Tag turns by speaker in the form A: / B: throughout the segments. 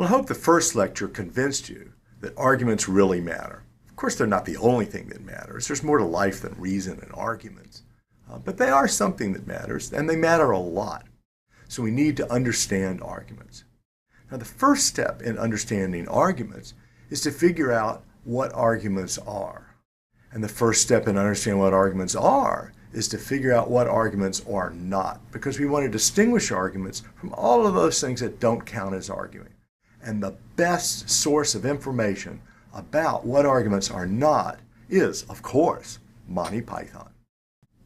A: Well, I hope the first lecture convinced you that arguments really matter. Of course, they're not the only thing that matters. There's more to life than reason and arguments. But they are something that matters, and they matter a lot. So we need to understand arguments. Now, the first step in understanding arguments is to figure out what arguments are. And the first step in understanding what arguments are is to figure out what arguments are not, because we want to distinguish arguments from all of those things that don't count as arguing. And the best source of information about what arguments are not is, of course, Monty Python.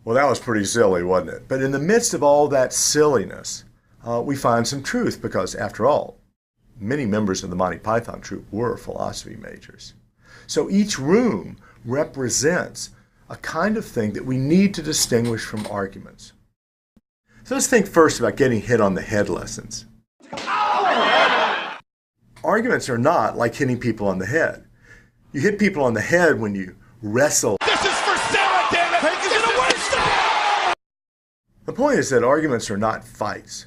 A: Well, that was pretty silly, wasn't it? But in the midst of all that silliness, we find some truth, because after all, many members of the Monty Python troupe were philosophy majors. So each room represents a kind of thing that we need to distinguish from arguments. So let's think first about getting hit on the head lessons. Arguments are not like hitting people on the head. You hit people on the head when you wrestle.
B: This is for Sarah, damn it! Take it away!
A: The point is that arguments are not fights.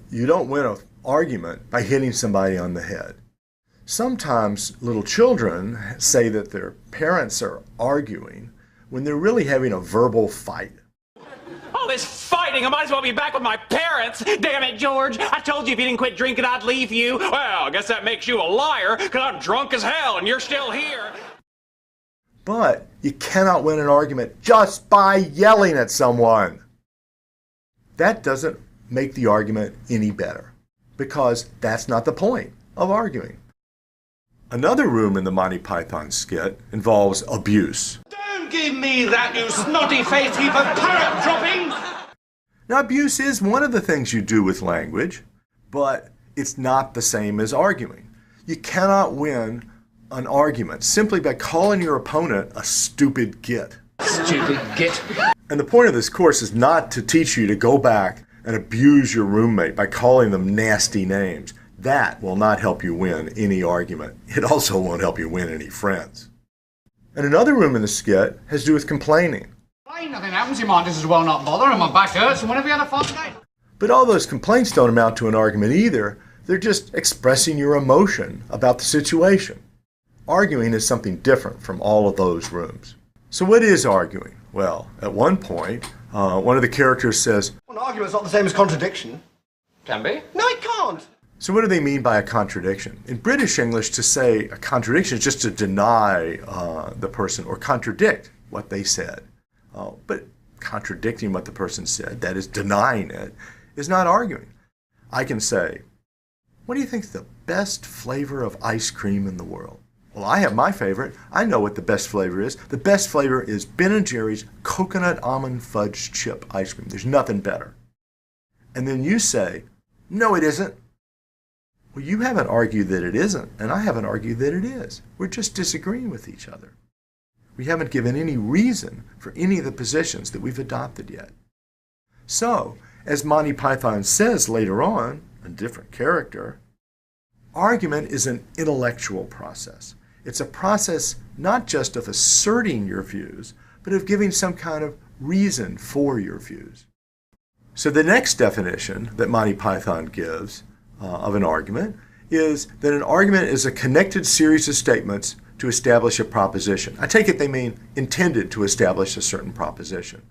A: You don't win an argument by hitting somebody on the head. Sometimes little children say that their parents are arguing when they're really having a verbal fight.
C: All this fighting, I might as well be back with my parents. Damn it, George. I told you if you didn't quit drinking, I'd leave you. Well, I guess that makes you a liar, because I'm drunk as hell and you're still here.
A: But you cannot win an argument just by yelling at someone. That doesn't make the argument any better, because that's not the point of arguing. Another room in the Monty Python skit involves abuse.
B: Don't give me that, you snotty-faced heap of parrot droppings!
A: Now, abuse is one of the things you do with language, but it's not the same as arguing. You cannot win an argument simply by calling your opponent a stupid git.
D: Stupid git.
A: And the point of this course is not to teach you to go back and abuse your roommate by calling them nasty names. That will not help you win any argument. It also won't help you win any friends. And another room in the skit has to do with complaining.
D: Nothing happens, you might just as well not bother, and my back hurts, and when have you had a fun day?
A: But all those complaints don't amount to an argument either. They're just expressing your emotion about the situation. Arguing is something different from all of those rooms. So what is arguing? Well, at one point, one of the characters says,
E: Well, an argument's not the same as contradiction.
D: Can be.
E: No, it can't.
A: so what do they mean by a contradiction? In British English, to say a contradiction is just to deny the person or contradict what they said. But contradicting what the person said, that is denying it, is not arguing. I can say, what do you think is the best flavor of ice cream in the world? Well, I have my favorite. I know what the best flavor is. The best flavor is Ben & Jerry's Coconut Almond Fudge Chip ice cream. There's nothing better. And then you say, no, it isn't. Well, you haven't argued that it isn't, and I haven't argued that it is. We're just disagreeing with each other. We haven't given any reason for any of the positions that we've adopted yet. So, as Monty Python says later on, a different character, argument is an intellectual process. It's a process not just of asserting your views, but of giving some kind of reason for your views. So the next definition that Monty Python gives of an argument is that an argument is a connected series of statements to establish a proposition. I take it they mean intended to establish a certain proposition.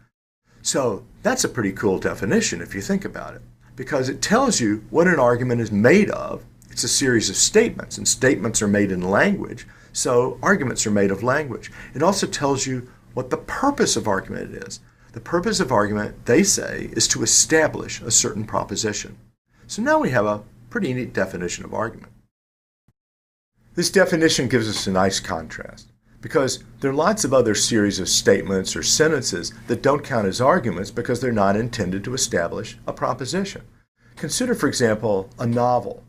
A: So that's a pretty cool definition if you think about it, because it tells you what an argument is made of. It's a series of statements, and statements are made in language, so arguments are made of language. It also tells you what the purpose of argument is. The purpose of argument, they say, is to establish a certain proposition. So now we have a pretty neat definition of argument. This definition gives us a nice contrast, because there are lots of other series of statements or sentences that don't count as arguments because they're not intended to establish a proposition. Consider, for example, a novel,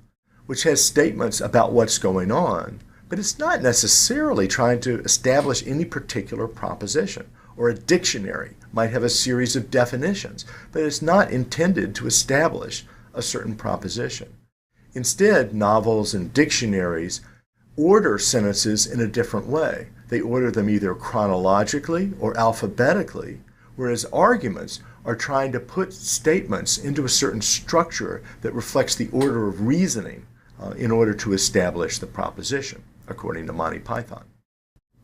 A: which has statements about what's going on, but it's not necessarily trying to establish any particular proposition. Or a dictionary might have a series of definitions, but it's not intended to establish a certain proposition. Instead, novels and dictionaries order sentences in a different way. They order them either chronologically or alphabetically, whereas arguments are trying to put statements into a certain structure that reflects the order of reasoning in order to establish the proposition, according to Monty Python.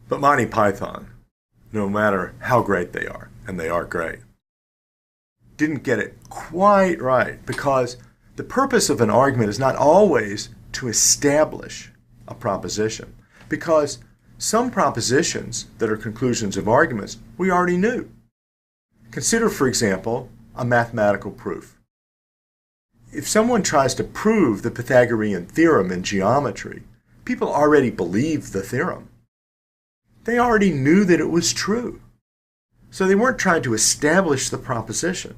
A: But Monty Python, no matter how great they are, and they are great, didn't get it quite right, because the purpose of an argument is not always to establish a proposition, because some propositions that are conclusions of arguments we already knew. Consider, for example, a mathematical proof. If someone tries to prove the Pythagorean theorem in geometry, people already believe the theorem. They already knew that it was true. So they weren't trying to establish the proposition.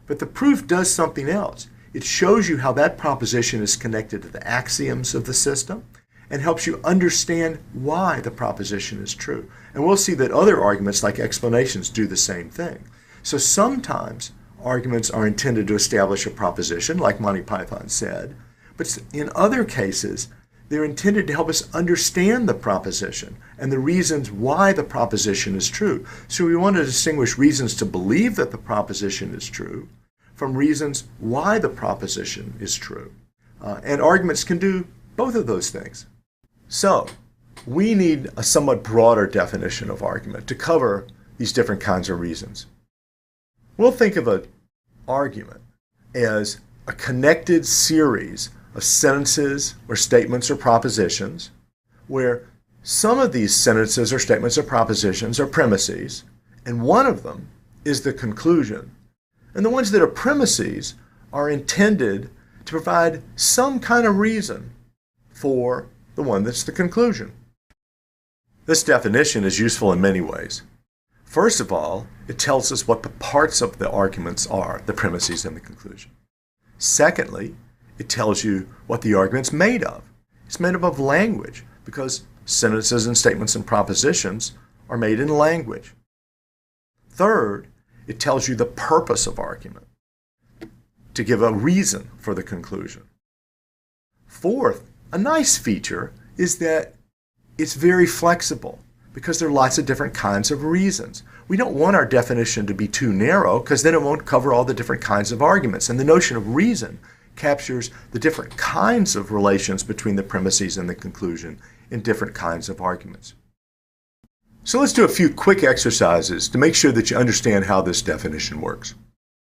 A: But the proof does something else. It shows you how that proposition is connected to the axioms of the system and helps you understand why the proposition is true. And we'll see that other arguments like explanations do the same thing. So sometimes arguments are intended to establish a proposition, like Monty Python said, but in other cases, they're intended to help us understand the proposition and the reasons why the proposition is true. So we want to distinguish reasons to believe that the proposition is true from reasons why the proposition is true. And arguments can do both of those things. So we need a somewhat broader definition of argument to cover these different kinds of reasons. We'll think of an argument as a connected series of sentences or statements or propositions where some of these sentences or statements or propositions are premises, and one of them is the conclusion. And the ones that are premises are intended to provide some kind of reason for the one that's the conclusion. This definition is useful in many ways. First of all, it tells us what the parts of the arguments are, the premises and the conclusion. Secondly, it tells you what the argument's made of. It's made up of language, because sentences and statements and propositions are made in language. Third, it tells you the purpose of argument, to give a reason for the conclusion. Fourth, a nice feature is that it's very flexible, because there are lots of different kinds of reasons. We don't want our definition to be too narrow, because then it won't cover all the different kinds of arguments. And the notion of reason captures the different kinds of relations between the premises and the conclusion in different kinds of arguments. So let's do a few quick exercises to make sure that you understand how this definition works.